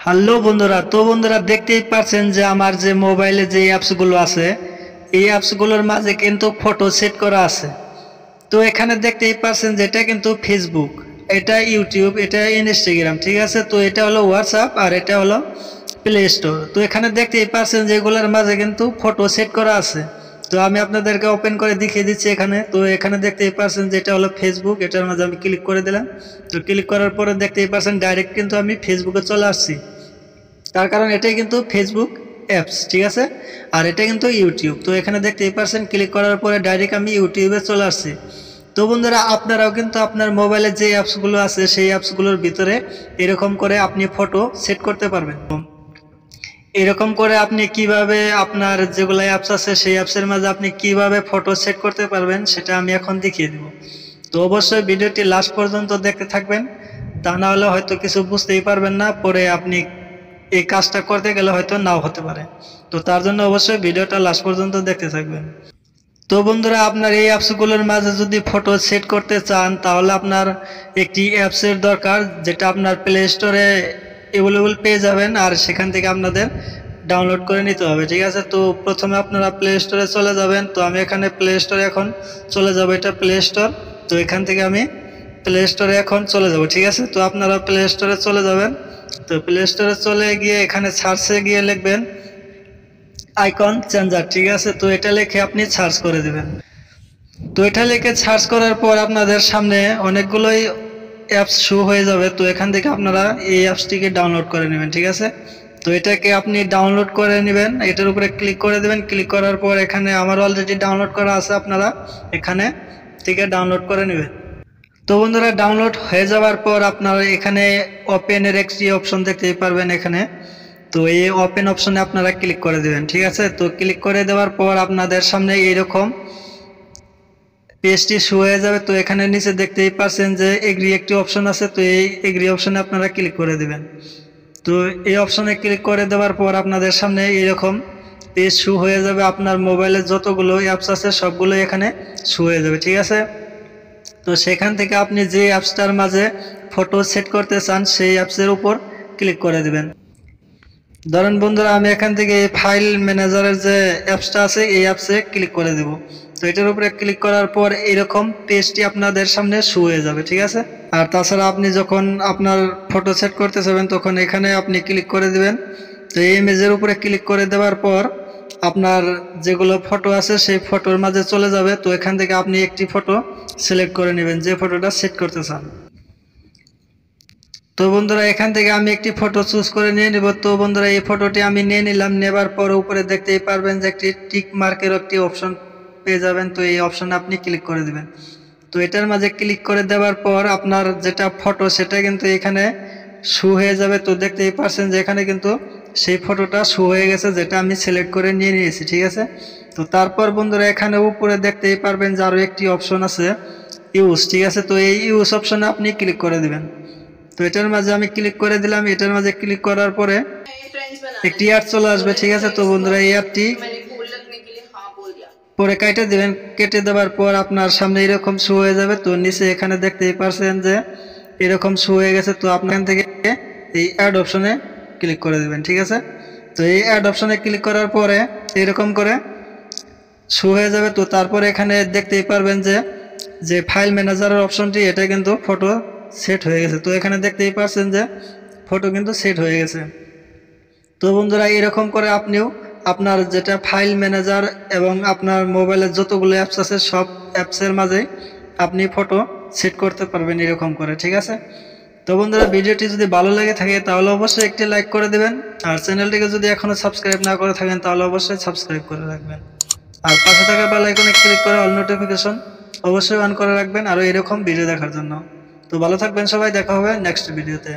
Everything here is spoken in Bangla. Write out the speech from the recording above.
হ্যালো বন্ধুরা, তো বন্ধুরা দেখতেই পাচ্ছেন যে আমার যে মোবাইলে যে অ্যাপসগুলো আছে এই অ্যাপসগুলোর মাঝে কিন্তু ফটো সেট করা আছে। তো এখানে দেখতেই পাচ্ছেন যে এটা কিন্তু ফেসবুক, এটা ইউটিউব, এটা ইনস্টাগ্রাম, ঠিক আছে। তো এটা হলো হোয়াটসঅ্যাপ আর এটা হলো প্লে স্টোর। তো এখানে দেখতেই পাচ্ছেন যে এগুলোর মাঝে কিন্তু ফটো সেট করা আছে। তো আমি আপনাদেরকে ওপেন করে দেখিয়ে দিচ্ছি এখানে। তো এখানে দেখতেই পাচ্ছেন যে এটা হলো ফেসবুক, এটার মাঝে আমি ক্লিক করে দিলাম। তো ক্লিক করার পরে দেখতেই পাচ্ছেন ডাইরেক্ট কিন্তু আমি ফেসবুকে চলে আসছি, তার কারণ এটাই কিন্তু ফেসবুক অ্যাপস, ঠিক আছে। আর এটা কিন্তু ইউটিউব। তো এখানে দেখতেই পাচ্ছেন ক্লিক করার পরে ডাইরেক্ট আমি ইউটিউবে চলে আসছি। তো বন্ধুরা আপনারাও কিন্তু আপনার মোবাইলে যে অ্যাপসগুলো আছে সেই অ্যাপসগুলোর ভিতরে এরকম করে আপনি ফটো সেট করতে পারবেন। এরকম করে আপনি কিভাবে আপনার যেগুলো অ্যাপস আছে সেই অ্যাপসের মাঝে আপনি কিভাবে ফটো সেট করতে পারবেন সেটা আমি এখন দেখিয়ে দেব। তো অবশ্যই ভিডিওটি লাস্ট পর্যন্ত দেখতে থাকবেন, তা না হলে হয়তো কিছু বুঝতেই পারবেন না, পরে আপনি এই কাজটা করতে গেলে হয়তো নাও হতে পারে। তো তার জন্য অবশ্যই ভিডিওটা লাস্ট পর্যন্ত দেখতে থাকবেন। তো বন্ধুরা আপনার এই অ্যাপসগুলোর মাঝে যদি ফটো সেট করতে চান তাহলে আপনার একটি অ্যাপসের দরকার, যেটা আপনার প্লে স্টোরে অ্যাভেলেবল পেয়ে যাবেন, আর সেখান থেকে আপনাদের ডাউনলোড করে নিতে হবে, ঠিক আছে। তো প্রথমে আপনারা প্লে স্টোরে চলে যাবেন। তো আমি এখানে প্লে স্টোরে এখন চলে যাব, এটা প্লে স্টোর। তো এখান থেকে আমি প্লে স্টোরে এখন চলে যাব, ঠিক আছে। তো আপনারা প্লে স্টোরে চলে যাবেন। তো প্লে স্টোরে চলে গিয়ে এখানে সার্চে গিয়ে লিখবেন আইকন চেঞ্জার, ঠিক আছে। তো এটা লিখে আপনি সার্চ করে দেবেন। তো এটা লিখে সার্চ করার পর আপনাদের সামনে অনেকগুলোই অ্যাপস শো হয়ে যাবে। তো এখান থেকে আপনারা এই অ্যাপসটিকে ডাউনলোড করে নেবেন, ঠিক আছে। তো এটাকে আপনি ডাউনলোড করে নেবেন, এটার উপরে ক্লিক করে দেবেন। ক্লিক করার পর এখানে আমার অলরেডি ডাউনলোড করা আছে, আপনারা এখানে থেকে ডাউনলোড করে নেবেন। তো বন্ধুরা ডাউনলোড হয়ে যাওয়ার পর আপনারা এখানে ওপেনের একটি অপশন দেখতেই পারবেন এখানে। তো এই ওপেন অপশনে আপনারা ক্লিক করে দেবেন, ঠিক আছে। তো ক্লিক করে দেওয়ার পর আপনাদের সামনে এইরকম পেজটি শো হয়ে যাবে। তো এখানে নিচে দেখতেই পাচ্ছেন যে এগ্রি একটি অপশন আছে। তো এই এগ্রি অপশনে আপনারা ক্লিক করে দেবেন। তো এই অপশনে ক্লিক করে দেওয়ার পর আপনাদের সামনে এইরকম পেজ শো হয়ে যাবে। আপনার মোবাইলে যতগুলো অ্যাপস আছে সবগুলো এখানে শো হয়ে যাবে, ঠিক আছে। তো সেখান থেকে আপনি যে অ্যাপসটার মাঝে ফটো সেট করতে চান সেই অ্যাপসের উপর ক্লিক করে দেবেন। ধরেন বন্ধুরা আমি এখান থেকে এই ফাইল ম্যানেজারের যে অ্যাপসটা আছে এই অ্যাপসে ক্লিক করে দেব। তো এটার উপরে ক্লিক করার পর এরকম পেজটি আপনাদের সামনে শো হয়ে যাবে, ঠিক আছে। আর তাছাড়া আপনি যখন আপনার ফটো সেট করতে চাবেন তখন এখানে আপনি ক্লিক করে দেবেন। তো এই ইমেজের উপরে ক্লিক করে দেওয়ার পর আপনার যেগুলো ফটো আছে সেই ফটোর মাঝে চলে যাবে। তো এখান থেকে আপনি একটি ফটো সিলেক্ট করে নেবেন যে ফটোটা সেট করতে চান। তো বন্ধুরা এখান থেকে আমি একটি ফটো চুজ করে নিয়ে নেব। তো বন্ধুরা এই ফটোটি আমি নিয়ে নিলাম। নেবার পর উপরে দেখতেই পারবেন যে একটি টিক মার্কের একটি অপশন পেয়ে যাবেন। তো এই অপশনে আপনি ক্লিক করে দিবেন। তো এটার মাঝে ক্লিক করে দেওয়ার পর আপনার যেটা ফটো সেটা কিন্তু এখানে শো হয়ে যাবে। তো দেখতেই পারছেন যে এখানে কিন্তু সেই ফটোটা শো হয়ে গেছে, যেটা আমি সিলেক্ট করে নিয়ে নিয়েছি, ঠিক আছে। তো তারপর বন্ধুরা এখানে উপরে দেখতেই পারবেন যে আরও একটি অপশন আছে ইউজ, ঠিক আছে। তো এই ইউজ অপশনে আপনি ক্লিক করে দিবেন। তো এটার মাঝে আমি ক্লিক করে দিলাম। এটার মাঝে ক্লিক করার পরে একটি অ্যাড চলে আসবে, ঠিক আছে। তো বন্ধুরা এই অ্যাডটি পরে কেটে দেবেন। কেটে দেওয়ার পর আপনার সামনে এরকম শো হয়ে যাবে। তো নিচে এখানে দেখতেই পারছেন যে এরকম শো হয়ে গেছে। তো আপনার থেকে এই অ্যাড অপশনে ক্লিক করে দেবেন, ঠিক আছে। তো এই অ্যাড অপশনে ক্লিক করার পরে এরকম করে শো হয়ে যাবে। তো তারপরে এখানে দেখতেই পারবেন যে যে ফাইল ম্যানেজারের অপশনটি এটা কিন্তু ফটো সেট হয়ে গেছে। তো এখানে দেখতেই পাচ্ছেন যে ফটো কিন্তু সেট হয়ে গেছে। তো বন্ধুরা এরকম করে আপনিও আপনার যেটা ফাইল ম্যানেজার এবং আপনার মোবাইলের যতগুলো অ্যাপস আছে সব অ্যাপসের মাঝে আপনি ফটো সেট করতে পারবেন এরকম করে, ঠিক আছে। তো বন্ধুরা ভিডিওটি যদি ভালো লেগে থাকে তাহলে অবশ্যই একটি লাইক করে দেবেন, আর চ্যানেলটিকে যদি এখনও সাবস্ক্রাইব না করে থাকেন তাহলে অবশ্যই সাবস্ক্রাইব করে রাখবেন, আর পাশে থাকা বেল আইকনে ক্লিক করে অল নোটিফিকেশন অবশ্যই অন করে রাখবেন আরও এরকম ভিডিও দেখার জন্য। তো ভালো থাকবেন সবাই, দেখা হবে নেক্সট ভিডিওতে।